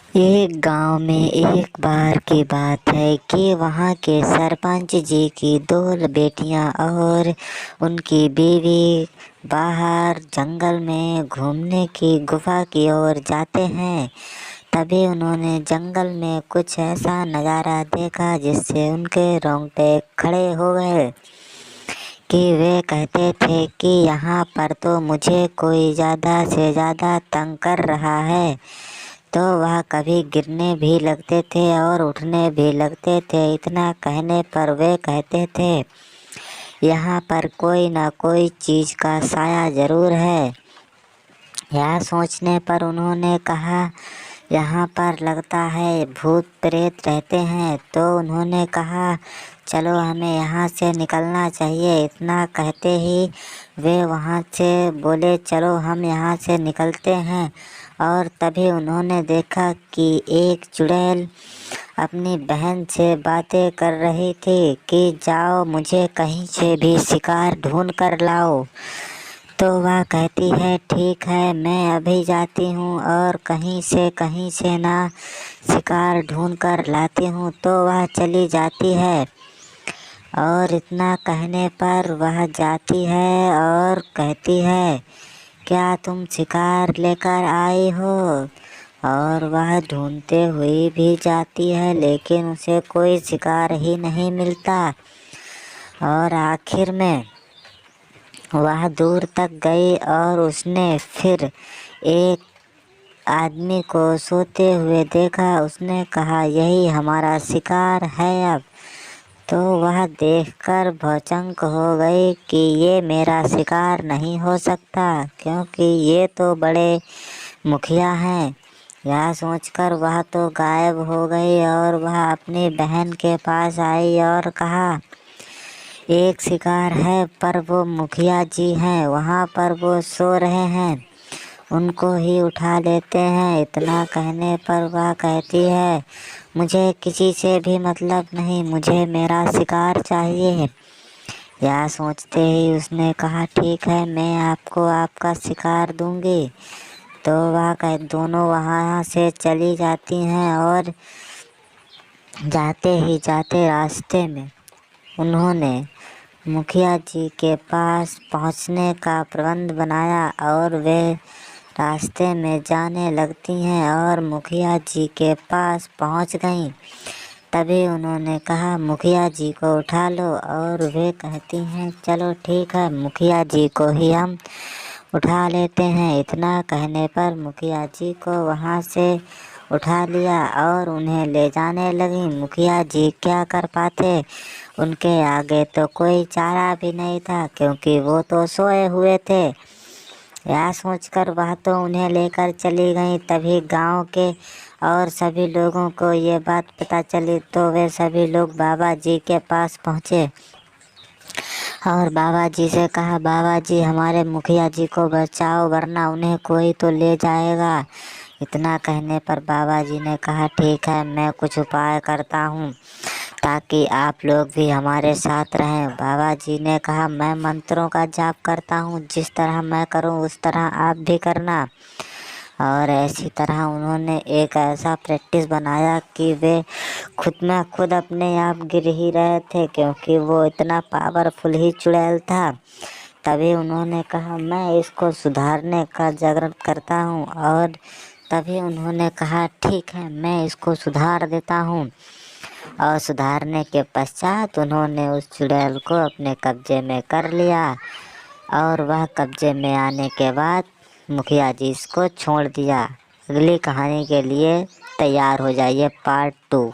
एक गांव में एक बार की बात है कि वहाँ के सरपंच जी की दो बेटियां और उनकी बीवी बाहर जंगल में घूमने की गुफा की ओर जाते हैं। तभी उन्होंने जंगल में कुछ ऐसा नज़ारा देखा जिससे उनके रोंगटे खड़े हो गए कि वे कहते थे कि यहाँ पर तो मुझे कोई ज़्यादा से ज़्यादा तंग कर रहा है। तो वह कभी गिरने भी लगते थे और उठने भी लगते थे। इतना कहने पर वे कहते थे यहाँ पर कोई ना कोई चीज़ का साया ज़रूर है। यह सोचने पर उन्होंने कहा यहाँ पर लगता है भूत प्रेत रहते हैं। तो उन्होंने कहा चलो हमें यहाँ से निकलना चाहिए। इतना कहते ही वे वहाँ से बोले चलो हम यहाँ से निकलते हैं। और तभी उन्होंने देखा कि एक चुड़ैल अपनी बहन से बातें कर रही थी कि जाओ मुझे कहीं से भी शिकार ढूंढ कर लाओ। तो वह कहती है ठीक है मैं अभी जाती हूँ और कहीं से ना शिकार ढूंढ कर लाती हूँ। तो वह चली जाती है और इतना कहने पर वह जाती है और कहती है क्या तुम शिकार लेकर आई हो। और वह ढूंढते हुए भी जाती है लेकिन उसे कोई शिकार ही नहीं मिलता। और आखिर में वह दूर तक गई और उसने फिर एक आदमी को सोते हुए देखा। उसने कहा यही हमारा शिकार है अब। तो वह देखकर भौचंक हो गई कि ये मेरा शिकार नहीं हो सकता क्योंकि ये तो बड़े मुखिया हैं। यह सोचकर वह तो गायब हो गई और वह अपनी बहन के पास आई और कहा एक शिकार है पर वो मुखिया जी हैं, वहाँ पर वो सो रहे हैं, उनको ही उठा लेते हैं। इतना कहने पर वह कहती है मुझे किसी से भी मतलब नहीं, मुझे मेरा शिकार चाहिए। यह सोचते ही उसने कहा ठीक है मैं आपको आपका शिकार दूंगी। तो वह दोनों वहाँ से चली जाती हैं और जाते ही जाते रास्ते में उन्होंने मुखिया जी के पास पहुंचने का प्रबंध बनाया और वे रास्ते में जाने लगती हैं और मुखिया जी के पास पहुंच गईं। तभी उन्होंने कहा मुखिया जी को उठा लो और वे कहती हैं चलो ठीक है मुखिया जी को ही हम उठा लेते हैं। इतना कहने पर मुखिया जी को वहाँ से उठा लिया और उन्हें ले जाने लगी। मुखिया जी क्या कर पाते, उनके आगे तो कोई चारा भी नहीं था क्योंकि वो तो सोए हुए थे। यह सोचकर वह तो उन्हें लेकर चली गई। तभी गांव के और सभी लोगों को ये बात पता चली तो वे सभी लोग बाबा जी के पास पहुँचे और बाबा जी से कहा बाबा जी हमारे मुखिया जी को बचाओ वरना उन्हें कोई तो ले जाएगा। इतना कहने पर बाबा जी ने कहा ठीक है मैं कुछ उपाय करता हूँ ताकि आप लोग भी हमारे साथ रहें। बाबा जी ने कहा मैं मंत्रों का जाप करता हूँ, जिस तरह मैं करूँ उस तरह आप भी करना। और ऐसी तरह उन्होंने एक ऐसा प्रैक्टिस बनाया कि वे खुद में खुद अपने आप गिर ही रहे थे क्योंकि वो इतना पावरफुल ही चुड़ैल था। तभी उन्होंने कहा मैं इसको सुधारने का जागरण करता हूँ और तभी उन्होंने कहा ठीक है मैं इसको सुधार देता हूँ। और सुधारने के पश्चात उन्होंने उस चुड़ैल को अपने कब्जे में कर लिया और वह कब्जे में आने के बाद मुखिया जी इसको छोड़ दिया। अगली कहानी के लिए तैयार हो जाइए पार्ट 2।